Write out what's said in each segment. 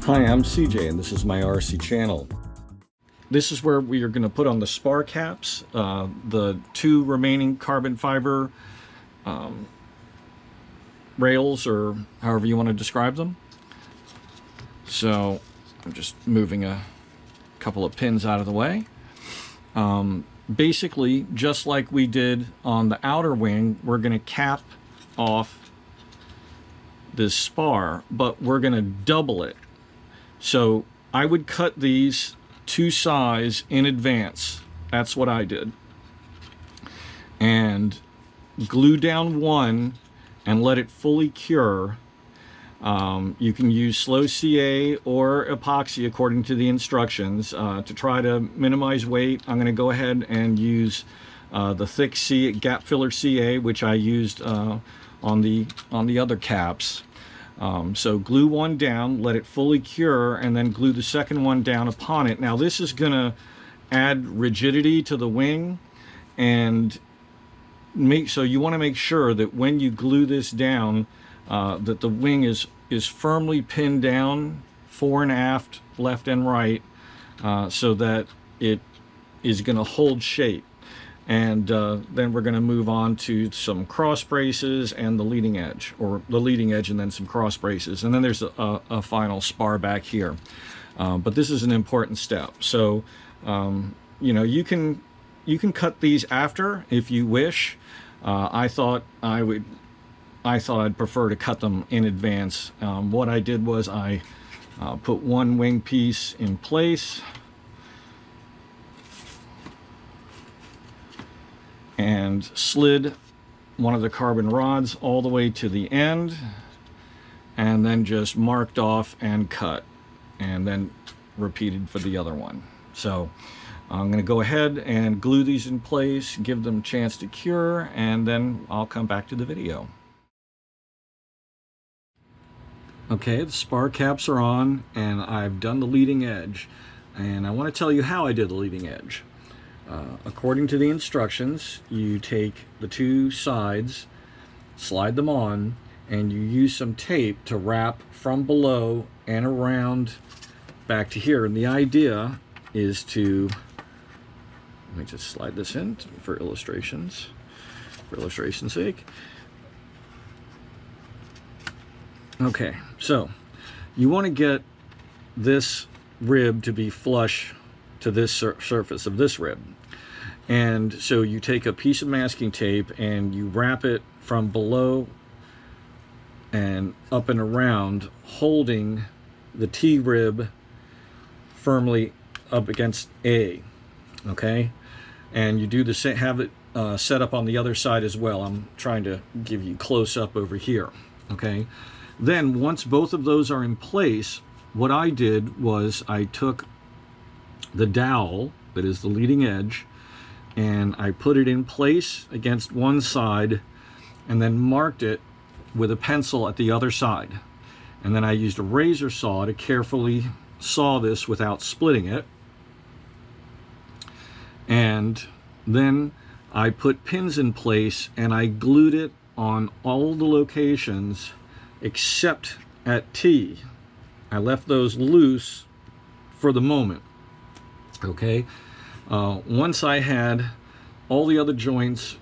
Hi, I'm CJ and this is my RC channel. This is where we are going to put on the spar caps, the two remaining carbon fiber rails, or however you want to describe them. So I'm just moving a couple of pins out of the way. Basically, just like we did on the outer wing, we're going to cap off this spar, but we're going to double it. So I would cut these two sides in advance. That's what I did. And glue down one and let it fully cure. You can use slow CA or epoxy according to the instructions. To try to minimize weight, I'm going to go ahead and use the thick gap filler CA, which I used on the other caps. So glue one down, let it fully cure, and then glue the second one down upon it. Now this is going to add rigidity to the wing, and so you want to make sure that when you glue this down, that the wing is firmly pinned down fore and aft, left and right, so that it is going to hold shape. And then we're going to move on to some cross braces and the leading edge, or the leading edge and then some cross braces. And then there's a final spar back here. But this is an important step. So, you know, you can cut these after if you wish. I thought I'd prefer to cut them in advance. What I did was I put one wing piece in place, and slid one of the carbon rods all the way to the end, and then just marked off and cut, and then repeated for the other one. So I'm going to go ahead and glue these in place, give them a chance to cure, and then I'll come back to the video. Okay, the spar caps are on, and I've done the leading edge, and I want to tell you how I did the leading edge. According to the instructions, you take the two sides, slide them on, and you use some tape to wrap from below and around back to here. And the idea is to, let me just slide this in for illustration's sake. Okay, so you want to get this rib to be flush to this surface of this rib. And so you take a piece of masking tape and you wrap it from below and up and around, holding the T-rib firmly up against A, okay? And you do the same, have it set up on the other side as well. I'm trying to give you close up over here, okay? Then once both of those are in place, what I did was I took the dowel, that is the leading edge, and I put it in place against one side and then marked it with a pencil at the other side. And then I used a razor saw to carefully saw this without splitting it. And then I put pins in place and I glued it on all the locations except at T. I left those loose for the moment. Okay, once I had all the other joints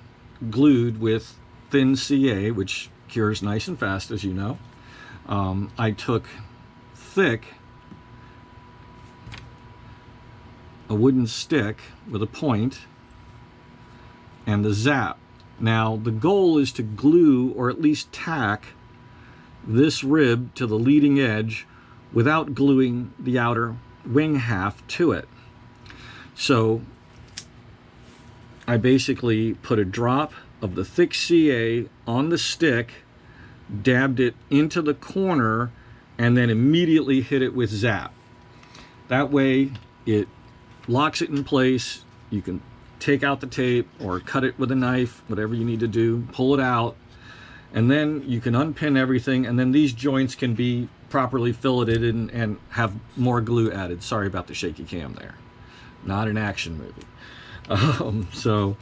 glued with thin CA, which cures nice and fast, as you know, I took thick, a wooden stick with a point, and the zap. Now the goal is to glue, or at least tack, this rib to the leading edge without gluing the outer wing half to it. So I basically put a drop of the thick CA on the stick, dabbed it into the corner, and then immediately hit it with zap. That way it locks it in place. You can take out the tape or cut it with a knife, whatever you need to do, pull it out, and then you can unpin everything, and then these joints can be properly filleted and have more glue added. Sorry about the shaky cam there. Not an action movie. So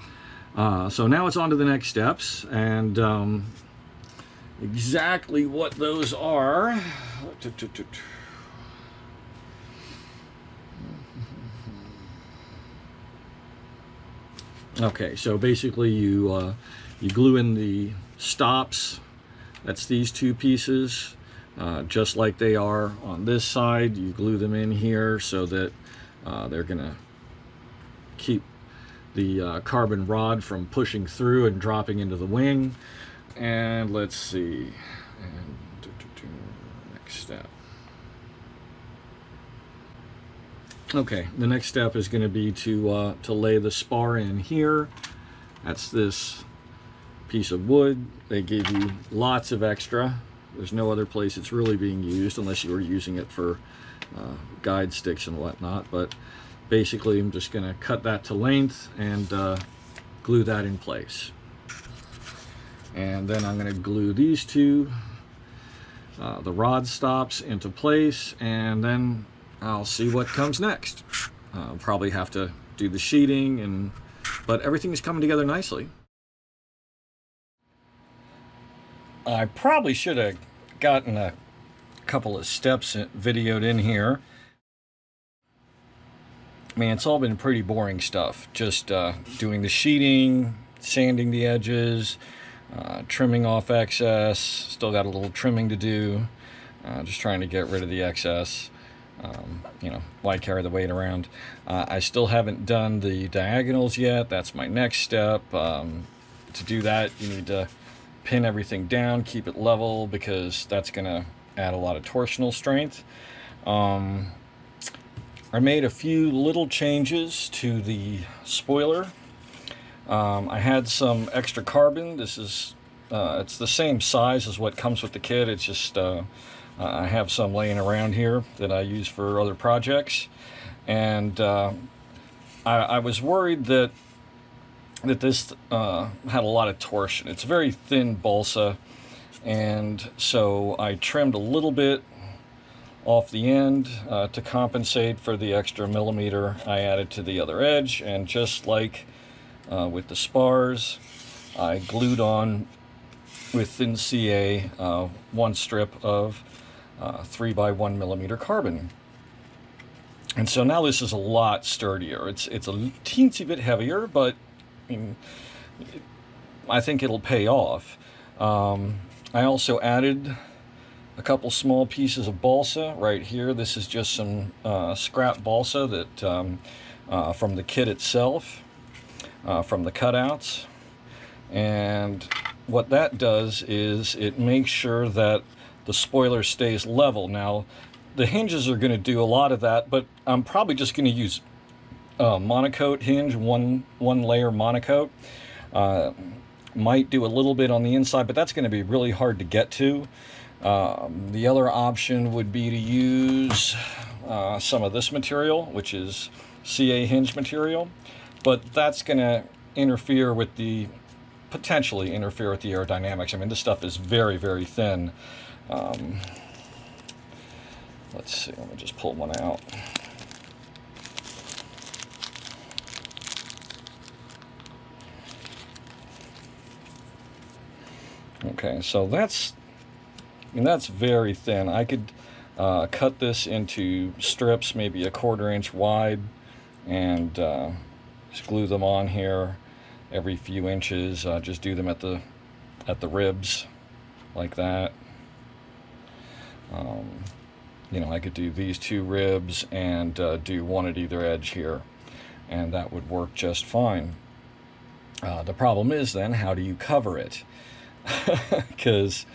now it's on to the next steps, and exactly what those are, let Okay, so basically you glue in the stops. That's these two pieces, just like they are on this side. You glue them in here so that they're gonna keep the carbon rod from pushing through and dropping into the wing. And let's see, and next step. Okay, the next step is going to be to lay the spar in here. That's this piece of wood. They gave you lots of extra. There's no other place it's really being used unless you were using it for guide sticks and whatnot. But basically, I'm just going to cut that to length and glue that in place. And then I'm going to glue these two, the rod stops, into place, and then I'll see what comes next. I'll probably have to do the sheeting, but everything is coming together nicely. I probably should have gotten a couple of steps videoed in here. I mean, it's all been pretty boring stuff. Just doing the sheeting, sanding the edges, trimming off excess. Still got a little trimming to do. Just trying to get rid of the excess. You know, why carry the weight around? I still haven't done the diagonals yet. That's my next step. To do that, you need to pin everything down, keep it level, because that's going to add a lot of torsional strength. I made a few little changes to the spoiler. I had some extra carbon. This is it's the same size as what comes with the kit. It's just I have some laying around here that I use for other projects, and I was worried that this had a lot of torsion. It's very thin balsa, and so I trimmed a little bit off the end to compensate for the extra millimeter I added to the other edge. And just like with the spars, I glued on with thin CA one strip of 3x1 millimeter carbon. And so now this is a lot sturdier. It's a teensy bit heavier, but I think it'll pay off. I also added a couple small pieces of balsa right here. This is just some scrap balsa that from the kit itself, from the cutouts. And what that does is it makes sure that the spoiler stays level. Now, the hinges are going to do a lot of that, but I'm probably just going to use monocoat hinge, one layer monocoat. Might do a little bit on the inside, but that's going to be really hard to get to. The other option would be to use some of this material, which is CA hinge material, but that's going to potentially interfere with the aerodynamics. I mean, this stuff is very, very thin. Let's see, let me just pull one out. Okay, so that's very thin. I could cut this into strips, maybe a 1/4 inch wide, and just glue them on here every few inches. Just do them at the ribs, like that. You know, I could do these two ribs and do one at either edge here, and that would work just fine. The problem is then, how do you cover it? Because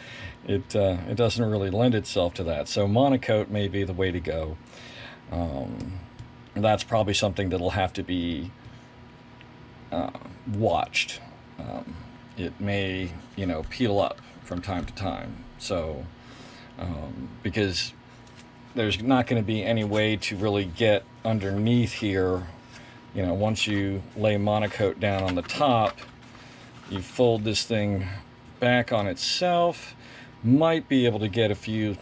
it doesn't really lend itself to that. So monocoat may be the way to go. That's probably something that'll have to be watched. It may, you know, peel up from time to time. So because there's not going to be any way to really get underneath here. You know, once you lay monocoat down on the top, you fold this thing back on itself, might be able to get a few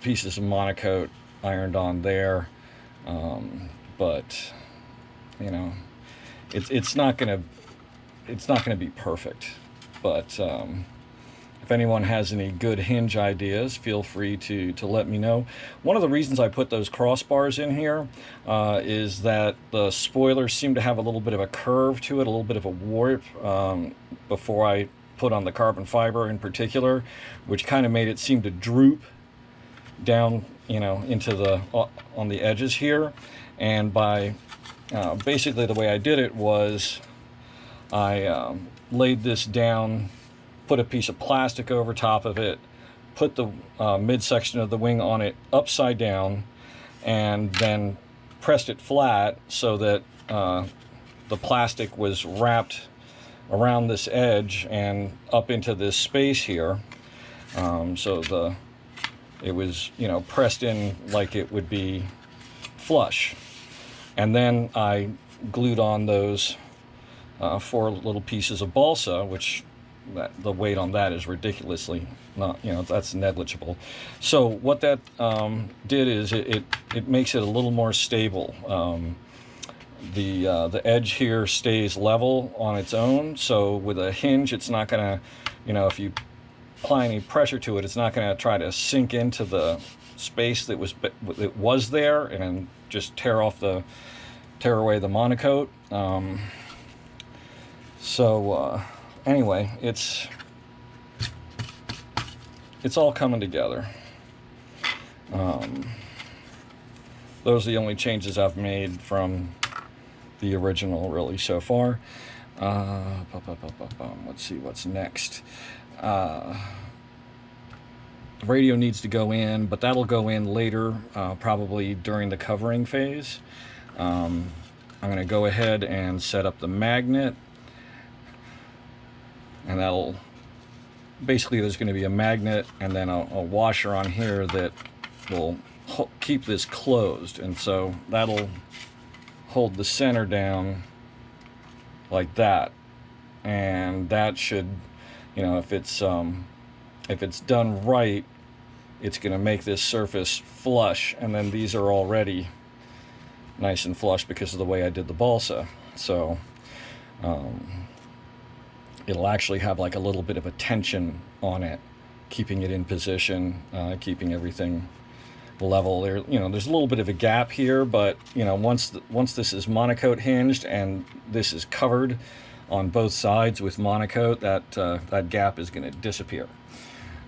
pieces of monocoat ironed on there, but you know, it's not gonna be perfect. But If anyone has any good hinge ideas, feel free to let me know. One of the reasons I put those crossbars in here is that the spoilers seem to have a little bit of a curve to it, a little bit of a warp before I put on the carbon fiber in particular, which kind of made it seem to droop down, you know, into the on the edges here. And by basically the way I did it was I laid this down, put a piece of plastic over top of it, put the midsection of the wing on it upside down, and then pressed it flat so that the plastic was wrapped around this edge and up into this space here. So it was, you know, pressed in like it would be flush. And then I glued on those 4 little pieces of balsa, which the weight on that is ridiculously not, you know, that's negligible. So what that did is it makes it a little more stable. The edge here stays level on its own, so with a hinge it's not gonna, you know, if you apply any pressure to it, it's not gonna try to sink into the space that was there and just tear away the monocoat. Anyway, it's all coming together. Those are the only changes I've made from the original really so far. Let's see what's next. The radio needs to go in, but that'll go in later, probably during the covering phase. I'm going to go ahead and set up the magnet, and that'll basically, there's going to be a magnet and then a washer on here that will keep this closed, and so that'll hold the center down like that, and that should, you know, if it's done right, it's going to make this surface flush, and then these are already nice and flush because of the way I did the balsa. So it'll actually have like a little bit of a tension on it, keeping it in position, keeping everything level. There, you know, there's a little bit of a gap here, but you know, once this is monocoat hinged and this is covered on both sides with monocoat, that gap is going to disappear.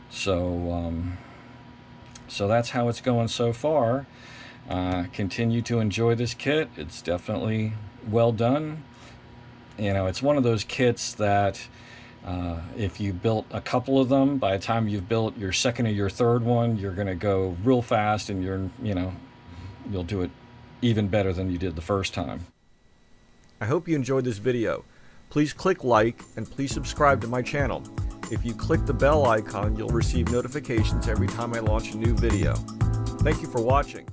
So so that's how it's going so far. Continue to enjoy this kit. It's definitely well done. You know, it's one of those kits that if you built a couple of them, by the time you've built your second or your third one, you're going to go real fast, and you'll do it even better than you did the first time. I hope you enjoyed this video. Please click like and please subscribe to my channel. If you click the bell icon, you'll receive notifications every time I launch a new video. Thank you for watching.